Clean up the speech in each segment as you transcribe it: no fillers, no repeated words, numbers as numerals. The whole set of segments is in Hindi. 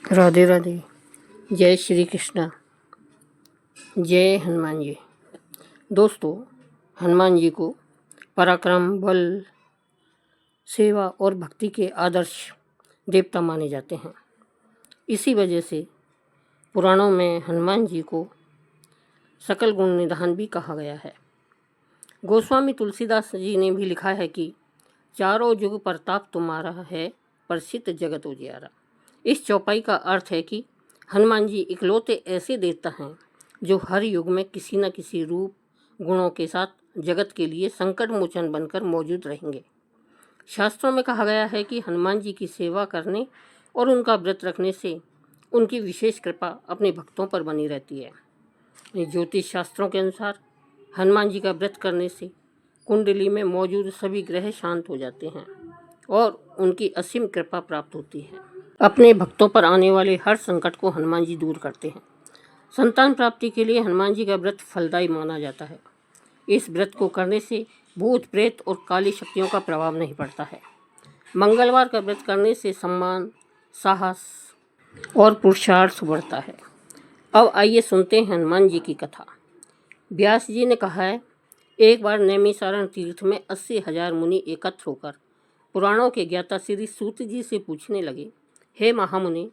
राधे राधे। जय श्री कृष्णा। जय हनुमान जी। दोस्तों, हनुमान जी को पराक्रम, बल, सेवा और भक्ति के आदर्श देवता माने जाते हैं। इसी वजह से पुराणों में हनुमान जी को सकल गुण निधान भी कहा गया है। गोस्वामी तुलसीदास जी ने भी लिखा है कि चारों जुग प्रताप तुम्हारा है, प्रसिद्ध जगत उजियारा। इस चौपाई का अर्थ है कि हनुमान जी इकलौते ऐसे देवता हैं जो हर युग में किसी न किसी रूप गुणों के साथ जगत के लिए संकट मोचन बनकर मौजूद रहेंगे। शास्त्रों में कहा गया है कि हनुमान जी की सेवा करने और उनका व्रत रखने से उनकी विशेष कृपा अपने भक्तों पर बनी रहती है। ज्योतिष शास्त्रों के अनुसार हनुमान जी का व्रत करने से कुंडली में मौजूद सभी ग्रह शांत हो जाते हैं और उनकी असीम कृपा प्राप्त होती है। अपने भक्तों पर आने वाले हर संकट को हनुमान जी दूर करते हैं। संतान प्राप्ति के लिए हनुमान जी का व्रत फलदायी माना जाता है। इस व्रत को करने से भूत प्रेत और काली शक्तियों का प्रभाव नहीं पड़ता है। मंगलवार का व्रत करने से सम्मान, साहस और पुरुषार्थ बढ़ता है। अब आइए सुनते हैं हनुमान जी की कथा। व्यास जी ने कहा है, एक बार नैमिषारण्य तीर्थ में 80,000 मुनि एकत्र होकर पुराणों के ज्ञाता श्री सूत जी से पूछने लगे, हे महामुनि,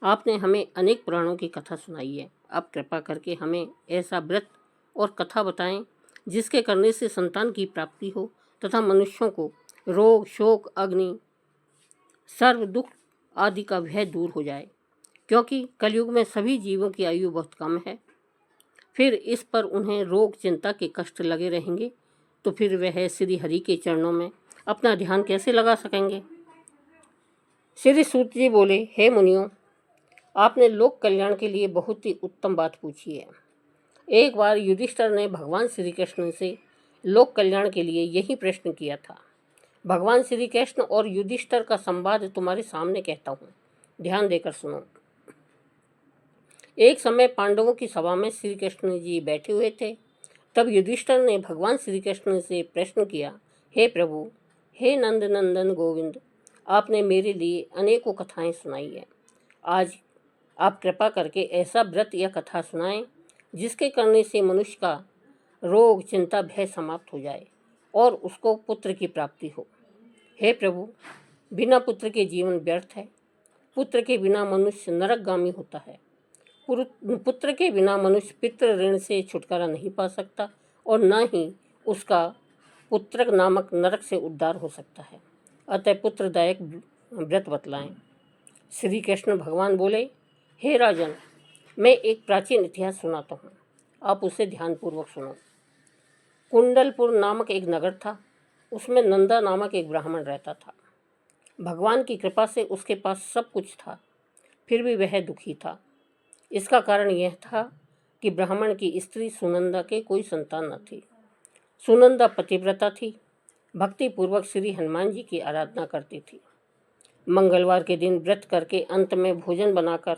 आपने हमें अनेक पुराणों की कथा सुनाई है। अब कृपा करके हमें ऐसा व्रत और कथा बताएं जिसके करने से संतान की प्राप्ति हो तथा मनुष्यों को रोग, शोक, अग्नि, सर्व दुख आदि का भय दूर हो जाए, क्योंकि कलयुग में सभी जीवों की आयु बहुत कम है। फिर इस पर उन्हें रोग, चिंता के कष्ट लगे रहेंगे तो फिर वह श्री हरि के चरणों में अपना ध्यान कैसे लगा सकेंगे। श्री सूत जी बोले, हे मुनियों, आपने लोक कल्याण के लिए बहुत ही उत्तम बात पूछी है। एक बार युधिष्ठिर ने भगवान श्री कृष्ण से लोक कल्याण के लिए यही प्रश्न किया था। भगवान श्री कृष्ण और युधिष्ठिर का संवाद तुम्हारे सामने कहता हूँ, ध्यान देकर सुनो। एक समय पांडवों की सभा में श्री कृष्ण जी बैठे हुए थे। तब युधिष्ठिर ने भगवान श्री कृष्ण से प्रश्न किया, हे प्रभु, हे नंद नंदन गोविंद, आपने मेरे लिए अनेकों कथाएं सुनाई है। आज आप कृपा करके ऐसा व्रत या कथा सुनाएं जिसके करने से मनुष्य का रोग, चिंता, भय समाप्त हो जाए और उसको पुत्र की प्राप्ति हो। हे प्रभु, बिना पुत्र के जीवन व्यर्थ है। पुत्र के बिना मनुष्य नरकगामी होता है। पुत्र के बिना मनुष्य पितृ ऋण से छुटकारा नहीं पा सकता और न ही उसका पुत्रक नामक नरक से उद्धार हो सकता है। अतः पुत्रदायक व्रत बतलाएं। श्री कृष्ण भगवान बोले, हे राजन, मैं एक प्राचीन इतिहास सुनाता हूँ, आप उसे ध्यानपूर्वक सुनो। कुंडलपुर नामक एक नगर था। उसमें नंदा नामक एक ब्राह्मण रहता था। भगवान की कृपा से उसके पास सब कुछ था, फिर भी वह दुखी था। इसका कारण यह था कि ब्राह्मण की स्त्री सुनंदा के कोई संतान न थी। सुनंदा पतिव्रता थी, भक्ति पूर्वक श्री हनुमान जी की आराधना करती थी। मंगलवार के दिन व्रत करके अंत में भोजन बनाकर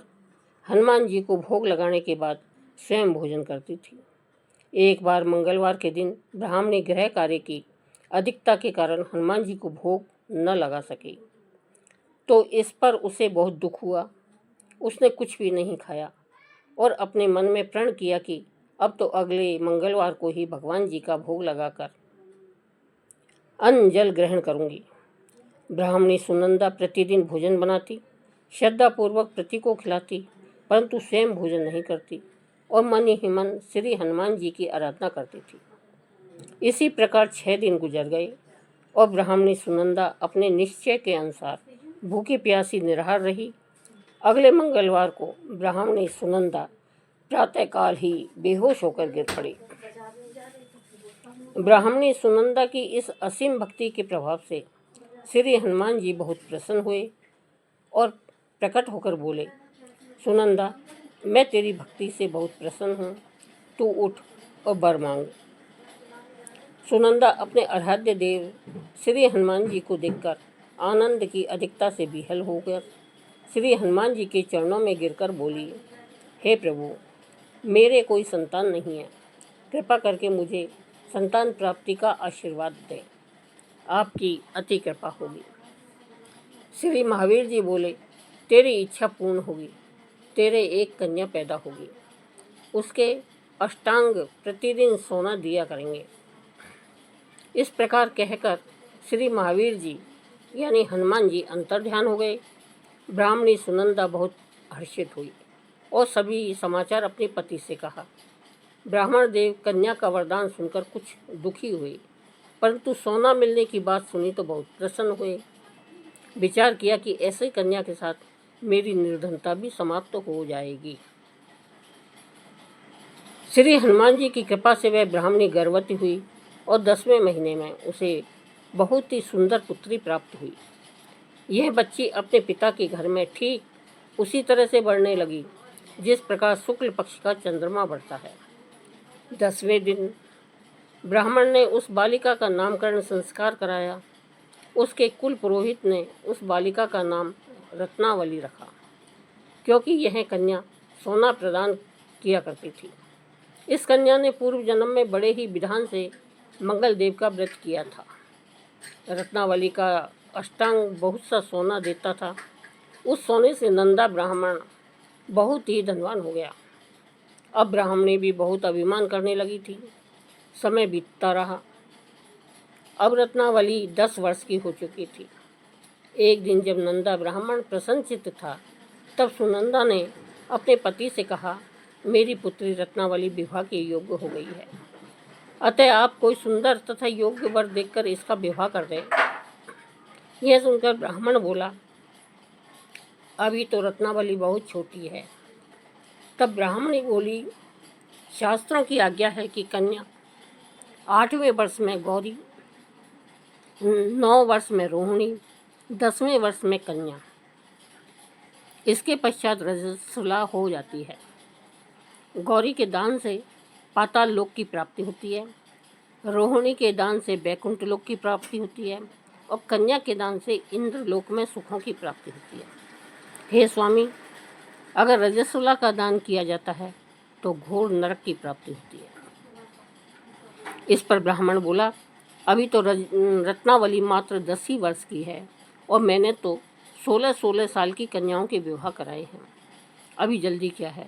हनुमान जी को भोग लगाने के बाद स्वयं भोजन करती थी। एक बार मंगलवार के दिन ब्राह्मणी गृह कार्य की अधिकता के कारण हनुमान जी को भोग न लगा सकी, तो इस पर उसे बहुत दुख हुआ। उसने कुछ भी नहीं खाया और अपने मन में प्रण किया कि अब तो अगले मंगलवार को ही भगवान जी का भोग लगाकर अन्न जल ग्रहण करूंगी। ब्राह्मणी सुनंदा प्रतिदिन भोजन बनाती, श्रद्धापूर्वक पति को खिलाती, परंतु स्वयं भोजन नहीं करती और मन ही मन श्री हनुमान जी की आराधना करती थी। इसी प्रकार 6 दिन गुजर गए और ब्राह्मणी सुनंदा अपने निश्चय के अनुसार भूखी प्यासी निराहार रही। अगले मंगलवार को ब्राह्मणी सुनंदा प्रातःकाल ही बेहोश होकर गिर पड़ी। ब्राह्मणी सुनंदा की इस असीम भक्ति के प्रभाव से श्री हनुमान जी बहुत प्रसन्न हुए और प्रकट होकर बोले, सुनंदा, मैं तेरी भक्ति से बहुत प्रसन्न हूँ, तू उठ और वर मांग। सुनंदा अपने आराध्य देव श्री हनुमान जी को देखकर आनंद की अधिकता से विह्वल होकर श्री हनुमान जी के चरणों में गिरकर बोली, हे प्रभु, मेरे कोई संतान नहीं है, कृपा करके मुझे संतान प्राप्ति का आशीर्वाद दें, आपकी अति कृपा होगी। श्री महावीर जी बोले, तेरी इच्छा पूर्ण होगी, तेरे एक कन्या पैदा होगी, उसके अष्टांग प्रतिदिन सोना दिया करेंगे। इस प्रकार कहकर श्री महावीर जी यानी हनुमान जी अंतर्ध्यान हो गए। ब्राह्मणी सुनंदा बहुत हर्षित हुई और सभी समाचार अपने पति से कहा। ब्राह्मण देव कन्या का वरदान सुनकर कुछ दुखी हुए, परंतु सोना मिलने की बात सुनी तो बहुत प्रसन्न हुए। विचार किया कि ऐसे कन्या के साथ मेरी निर्धनता भी समाप्त हो जाएगी। श्री हनुमान जी की कृपा से वह ब्राह्मणी गर्भवती हुई और 10वें महीने में उसे बहुत ही सुंदर पुत्री प्राप्त हुई। यह बच्ची अपने पिता के घर में ठीक उसी तरह से बढ़ने लगी जिस प्रकार शुक्ल पक्ष का चंद्रमा बढ़ता है। 10वें दिन ब्राह्मण ने उस बालिका का नामकरण संस्कार कराया। उसके कुल पुरोहित ने उस बालिका का नाम रत्नावली रखा, क्योंकि यह कन्या सोना प्रदान किया करती थी। इस कन्या ने पूर्व जन्म में बड़े ही विधान से मंगल देव का व्रत किया था। रत्नावली का अष्टांग बहुत सा सोना देता था। उस सोने से नंदा ब्राह्मण बहुत ही धनवान हो गया। अब ब्राह्मणी भी बहुत अभिमान करने लगी थी। समय बीतता रहा। अब रत्नावली 10 वर्ष की हो चुकी थी। एक दिन जब नंदा ब्राह्मण प्रसन्नचित्त था, तब सुनंदा ने अपने पति से कहा, मेरी पुत्री रत्नावली विवाह के योग्य हो गई है, अतः आप कोई सुंदर तथा योग्य वर देखकर इसका विवाह कर दें। यह सुनकर ब्राह्मण बोला, अभी तो रत्नावली बहुत छोटी है। तब ब्राह्मणी बोली, शास्त्रों की आज्ञा है कि कन्या 8वें वर्ष में गौरी, 9 वर्ष में रोहिणी, 10वें वर्ष में कन्या, इसके पश्चात रजस्वला हो जाती है। गौरी के दान से पाताल लोक की प्राप्ति होती है, रोहिणी के दान से बैकुंठ लोक की प्राप्ति होती है और कन्या के दान से इंद्र लोक में सुखों की प्राप्ति होती है। हे स्वामी, अगर रजस्वला का दान किया जाता है तो घोर नरक की प्राप्ति होती है। इस पर ब्राह्मण बोला, अभी तो रत्नावली मात्र 10 ही वर्ष की है और मैंने तो 16-16 साल की कन्याओं के विवाह कराए हैं, अभी जल्दी क्या है।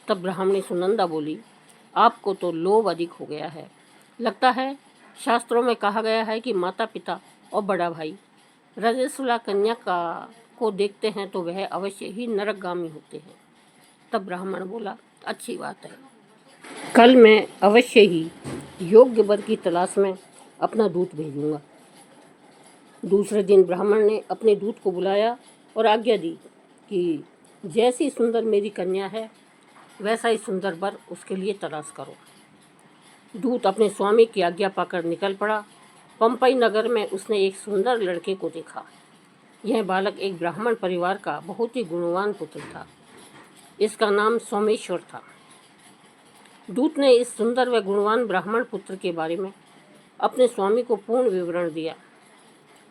तब ब्राह्मणी सुनंदा बोली, आपको तो लोभ अधिक हो गया है। लगता है शास्त्रों में कहा गया है कि माता पिता और बड़ा भाई रजस्वला कन्या को देखते हैं तो वह अवश्य ही नरकगामी होते हैं। तब ब्राह्मण बोला, अच्छी बात है, कल मैं अवश्य ही योग्य वर की तलाश में अपना दूत भेजूंगा। दूसरे दिन ब्राह्मण ने अपने दूत को बुलाया और आज्ञा दी कि जैसी सुंदर मेरी कन्या है वैसा ही सुंदर वर उसके लिए तलाश करो। दूत अपने स्वामी की आज्ञा पाकर निकल पड़ा। पंपई नगर में उसने एक सुंदर लड़के को देखा। यह बालक एक ब्राह्मण परिवार का बहुत ही गुणवान पुत्र था। इसका नाम सोमेश्वर था। दूत ने इस सुंदर व गुणवान ब्राह्मण पुत्र के बारे में अपने स्वामी को पूर्ण विवरण दिया।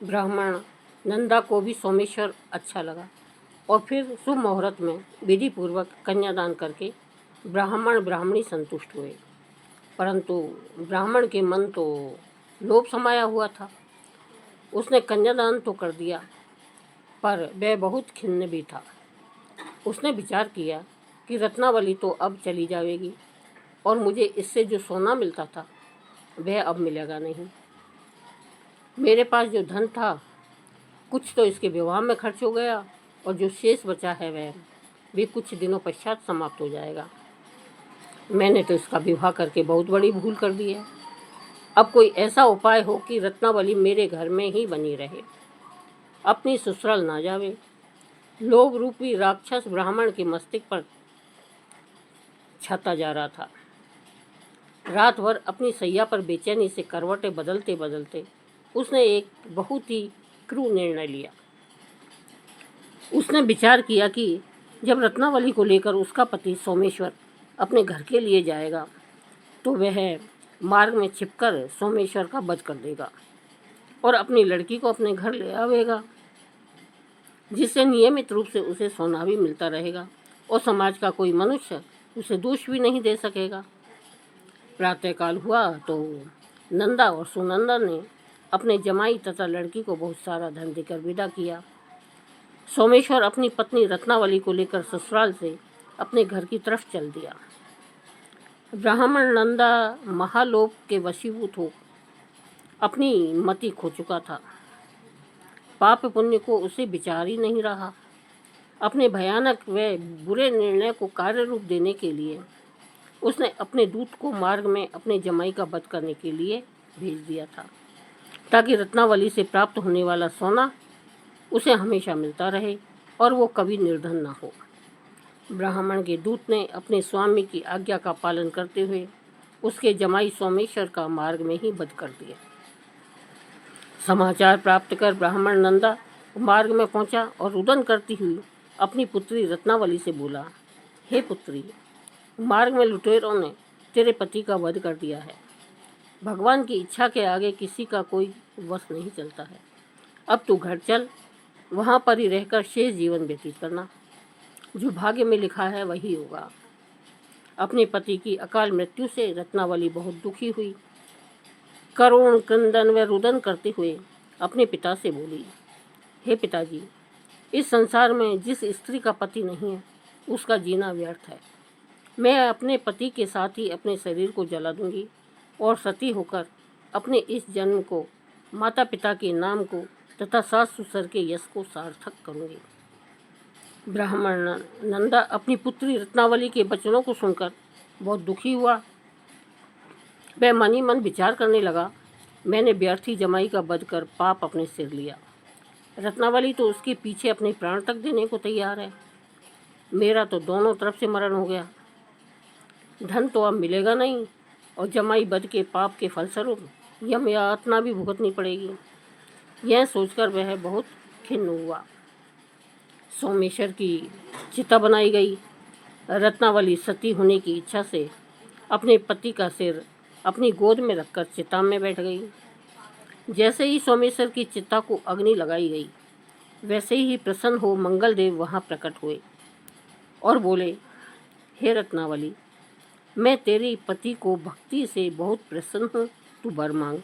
ब्राह्मण नंदा को भी सोमेश्वर अच्छा लगा और फिर शुभ मुहूर्त में विधि पूर्वक कन्यादान करके ब्राह्मण ब्राह्मणी संतुष्ट हुए। परंतु ब्राह्मण के मन तो लोभ समाया हुआ था। उसने कन्यादान तो कर दिया, पर वह बहुत खिन्न भी था। उसने विचार किया कि रत्नावली तो अब चली जाएगी और मुझे इससे जो सोना मिलता था वह अब मिलेगा नहीं। मेरे पास जो धन था कुछ तो इसके विवाह में खर्च हो गया और जो शेष बचा है वह भी कुछ दिनों पश्चात समाप्त हो जाएगा। मैंने तो इसका विवाह करके बहुत बड़ी भूल कर दी है। अब कोई ऐसा उपाय हो कि रत्नावली मेरे घर में ही बनी रहे, अपनी ससुराल ना जावे। लोभ रूपी राक्षस ब्राह्मण के मस्तिष्क पर छाता जा रहा था। रात भर अपनी सैया पर बेचैनी से करवटें बदलते बदलते उसने एक बहुत ही क्रूर निर्णय लिया। उसने विचार किया कि जब रत्नावली को लेकर उसका पति सोमेश्वर अपने घर के लिए जाएगा तो वह मार्ग में छिपकर सोमेश्वर का वध कर देगा और अपनी लड़की को अपने घर ले आवेगा, जिससे नियमित रूप से उसे सोना भी मिलता रहेगा और समाज का कोई मनुष्य उसे दोष भी नहीं दे सकेगा। प्रातःकाल हुआ तो नंदा और सुनंदा ने अपने जमाई तथा लड़की को बहुत सारा धन देकर विदा किया। सोमेश्वर अपनी पत्नी रत्नावली को लेकर ससुराल से अपने घर की तरफ चल दिया। ब्राह्मण नंदा महालोभ के वशीभूत हो अपनी मति खो चुका था। पाप पुण्य को उसे विचार ही नहीं रहा। अपने भयानक व बुरे निर्णय को कार्य रूप देने के लिए उसने अपने दूत को मार्ग में अपने जमाई का वध करने के लिए भेज दिया था, ताकि रत्नावली से प्राप्त होने वाला सोना उसे हमेशा मिलता रहे और वो कभी निर्धन न हो। ब्राह्मण के दूत ने अपने स्वामी की आज्ञा का पालन करते हुए उसके जमाई सोमेश्वर का मार्ग में ही वध कर दिया। समाचार प्राप्त कर ब्राह्मण नंदा मार्ग में पहुंचा और रुदन करती हुई अपनी पुत्री रत्नावली से बोला, हे पुत्री, मार्ग में लुटेरों ने तेरे पति का वध कर दिया है। भगवान की इच्छा के आगे किसी का कोई वश नहीं चलता है। अब तू घर चल, वहाँ पर ही रहकर शेष जीवन व्यतीत करना। जो भाग्य में लिखा है वही होगा। अपने पति की अकाल मृत्यु से रत्नावली बहुत दुखी हुई। करुण क्रंदन व रुदन करते हुए अपने पिता से बोली, हे पिताजी, इस संसार में जिस स्त्री का पति नहीं है उसका जीना व्यर्थ है। मैं अपने पति के साथ ही अपने शरीर को जला दूंगी और सती होकर अपने इस जन्म को, माता पिता के नाम को तथा सास ससुर के यश को सार्थक करूंगी। ब्राह्मण नंदा अपनी पुत्री रत्नावली के वचनों को सुनकर बहुत दुखी हुआ। वह मन ही मन विचार करने लगा, मैंने व्यर्थी जमाई का वध कर पाप अपने सिर लिया। रत्नावली तो उसके पीछे अपने प्राण तक देने को तैयार है। मेरा तो दोनों तरफ से मरण हो गया। धन तो अब मिलेगा नहीं और जमाई वध के पाप के फलस्वरूप यम यातना भी भुगतनी पड़ेगी। यह सोचकर वह बहुत खिन्न हुआ। सोमेश्वर की चिता बनाई गई। रत्नावली सती होने की इच्छा से अपने पति का सिर अपनी गोद में रखकर चिता में बैठ गई। जैसे ही सोमेश्वर की चिता को अग्नि लगाई गई, वैसे ही प्रसन्न हो मंगलदेव वहाँ प्रकट हुए और बोले, हे रत्नावली, मैं तेरे पति को भक्ति से बहुत प्रसन्न हूँ, तू वर मांग।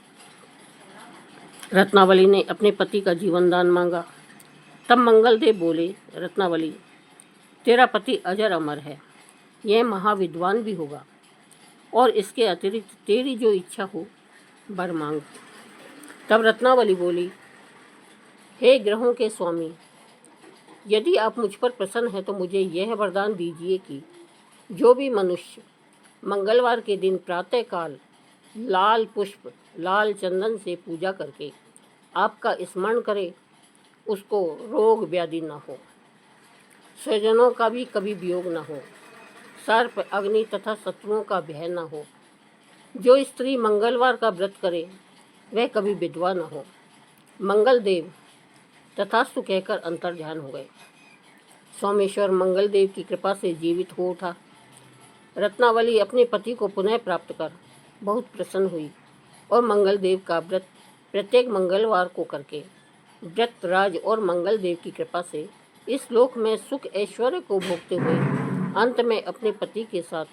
रत्नावली ने अपने पति का जीवन दान मांगा। तब मंगलदेव बोले, रत्नावली, तेरा पति अजर अमर है, यह महाविद्वान भी होगा और इसके अतिरिक्त तेरी जो इच्छा हो वर मांग। तब रत्नावली बोली, हे ग्रहों के स्वामी, यदि आप मुझ पर प्रसन्न हैं तो मुझे यह वरदान दीजिए कि जो भी मनुष्य मंगलवार के दिन प्रातःकाल लाल पुष्प लाल चंदन से पूजा करके आपका स्मरण करे, उसको रोग व्याधि न हो, स्वजनों का भी कभी वियोग न हो, सर्प अग्नि तथा शत्रुओं का भय न हो। जो स्त्री मंगलवार का व्रत करे वह कभी विधवा न हो। मंगलदेव तथास्तु कहकर अंतर्ध्यान हो गए। सोमेश्वर मंगलदेव की कृपा से जीवित हो उठा। रत्नावली अपने पति को पुनः प्राप्त कर बहुत प्रसन्न हुई और मंगलदेव का व्रत प्रत्येक मंगलवार को करके व्रत राज और मंगलदेव की कृपा से इस लोक में सुख ऐश्वर्य को भोगते हुए अंत में अपने पति के साथ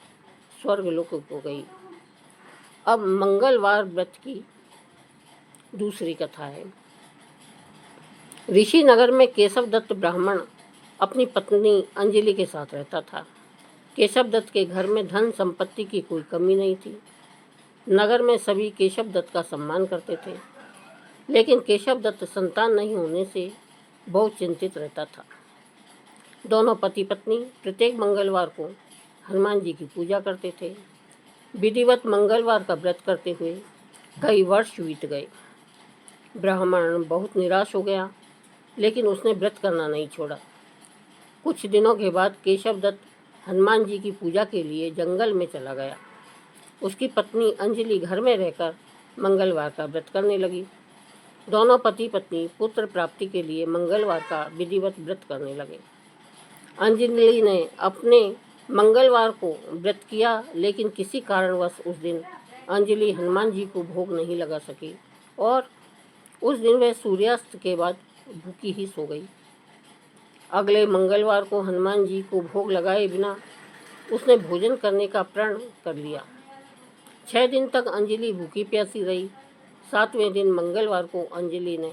स्वर्गलोक हो गई। अब मंगलवार व्रत की दूसरी कथा है। ऋषि नगर में केशव दत्त ब्राह्मण अपनी पत्नी अंजलि के साथ रहता था। केशव दत्त के घर में धन संपत्ति की कोई कमी नहीं थी। नगर में सभी केशव दत्त का सम्मान करते थे, लेकिन केशव दत्त संतान नहीं होने से बहुत चिंतित रहता था। दोनों पति पत्नी प्रत्येक मंगलवार को हनुमान जी की पूजा करते थे। विधिवत मंगलवार का व्रत करते हुए कई वर्ष बीत गए। ब्राह्मण बहुत निराश हो गया, लेकिन उसने व्रत करना नहीं छोड़ा। कुछ दिनों के बाद केशव दत्त हनुमान जी की पूजा के लिए जंगल में चला गया। उसकी पत्नी अंजलि घर में रहकर मंगलवार का व्रत करने लगी। दोनों पति पत्नी पुत्र प्राप्ति के लिए मंगलवार का विधिवत व्रत करने लगे। अंजलि ने अपने मंगलवार को व्रत किया, लेकिन किसी कारणवश उस दिन अंजलि हनुमान जी को भोग नहीं लगा सकी और उस दिन वह सूर्यास्त के बाद भूखी ही सो गई। अगले मंगलवार को हनुमान जी को भोग लगाए बिना उसने भोजन करने का प्रण कर लिया। 6 दिन तक अंजलि भूखी प्यासी रही। 7वें दिन मंगलवार को अंजलि ने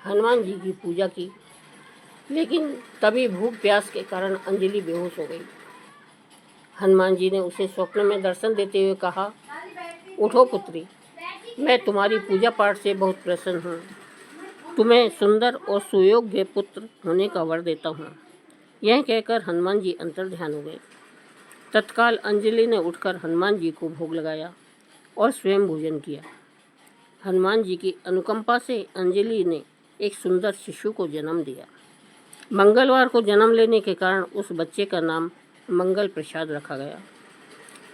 हनुमान जी की पूजा की लेकिन तभी भूख प्यास के कारण अंजलि बेहोश हो गई। हनुमान जी ने उसे स्वप्न में दर्शन देते हुए कहा, उठो पुत्री, मैं तुम्हारी पूजा पाठ से बहुत प्रसन्न हूँ। तुम्हें सुंदर और सुयोग्य पुत्र होने का वर देता हूँ। यह कहकर हनुमान जी अंतर्ध्यान हो गए। तत्काल अंजलि ने उठकर हनुमान जी को भोग लगाया और स्वयं भोजन किया। हनुमान जी की अनुकंपा से अंजलि ने एक सुंदर शिशु को जन्म दिया। मंगलवार को जन्म लेने के कारण उस बच्चे का नाम मंगल प्रसाद रखा गया।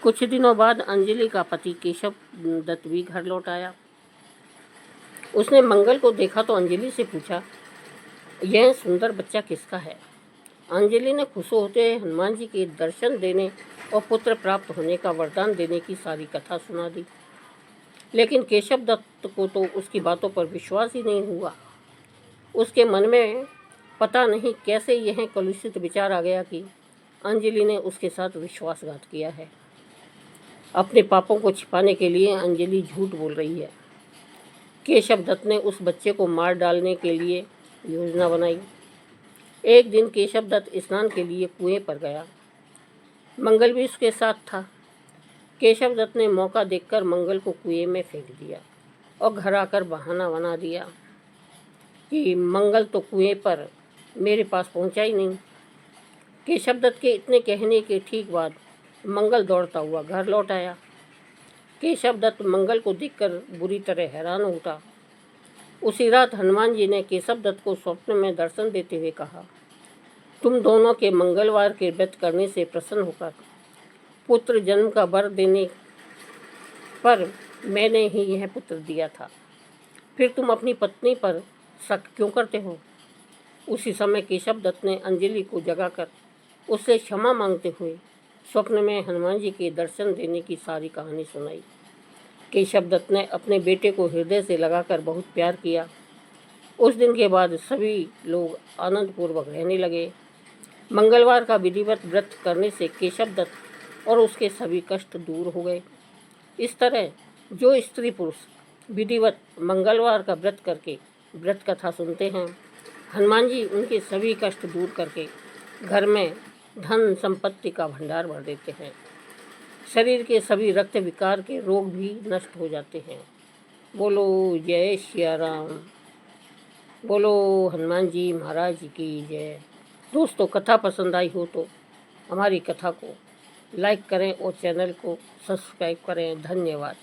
कुछ दिनों बाद अंजलि का पति केशव दत्त भी घर लौट आया। उसने मंगल को देखा तो अंजलि से पूछा, यह सुंदर बच्चा किसका है? अंजलि ने खुश होते हुए हनुमान जी के दर्शन देने और पुत्र प्राप्त होने का वरदान देने की सारी कथा सुना दी। लेकिन केशव दत्त को तो उसकी बातों पर विश्वास ही नहीं हुआ। उसके मन में पता नहीं कैसे यह कलुषित विचार आ गया कि अंजलि ने उसके साथ विश्वासघात किया है। अपने पापों को छिपाने के लिए अंजलि झूठ बोल रही है। केशव दत्त ने उस बच्चे को मार डालने के लिए योजना बनाई। एक दिन केशव दत्त स्नान के लिए कुएं पर गया। मंगल भी उसके साथ था। केशव दत्त ने मौका देखकर मंगल को कुएं में फेंक दिया और घर आकर बहाना बना दिया कि मंगल तो कुएं पर मेरे पास पहुंचा ही नहीं। केशव दत्त के इतने कहने के ठीक बाद मंगल दौड़ता हुआ घर लौट आया। केशव दत्त मंगल को देखकर बुरी तरह हैरान उठा। उसी रात हनुमान जी ने केशव दत्त को स्वप्न में दर्शन देते हुए कहा, तुम दोनों के मंगलवार के व्रत करने से प्रसन्न होकर पुत्र जन्म का वर देने पर मैंने ही यह पुत्र दिया था। फिर तुम अपनी पत्नी पर शक क्यों करते हो? उसी समय केशव दत्त ने अंजलि को जगाकर उससे क्षमा मांगते हुए स्वप्न में हनुमान जी के दर्शन देने की सारी कहानी सुनाई। केशव दत्त ने अपने बेटे को हृदय से लगाकर बहुत प्यार किया। उस दिन के बाद सभी लोग आनंदपूर्वक रहने लगे। मंगलवार का विधिवत व्रत करने से केशव दत्त और उसके सभी कष्ट दूर हो गए। इस तरह जो स्त्री पुरुष विधिवत मंगलवार का व्रत करके व्रत कथा सुनते हैं, हनुमान जी उनके सभी कष्ट दूर करके घर में धन संपत्ति का भंडार भर देते हैं। शरीर के सभी रक्त विकार के रोग भी नष्ट हो जाते हैं। बोलो जय श्री राम। बोलो हनुमान जी महाराज की जय। दोस्तों, कथा पसंद आई हो तो हमारी कथा को लाइक करें और चैनल को सब्सक्राइब करें। धन्यवाद।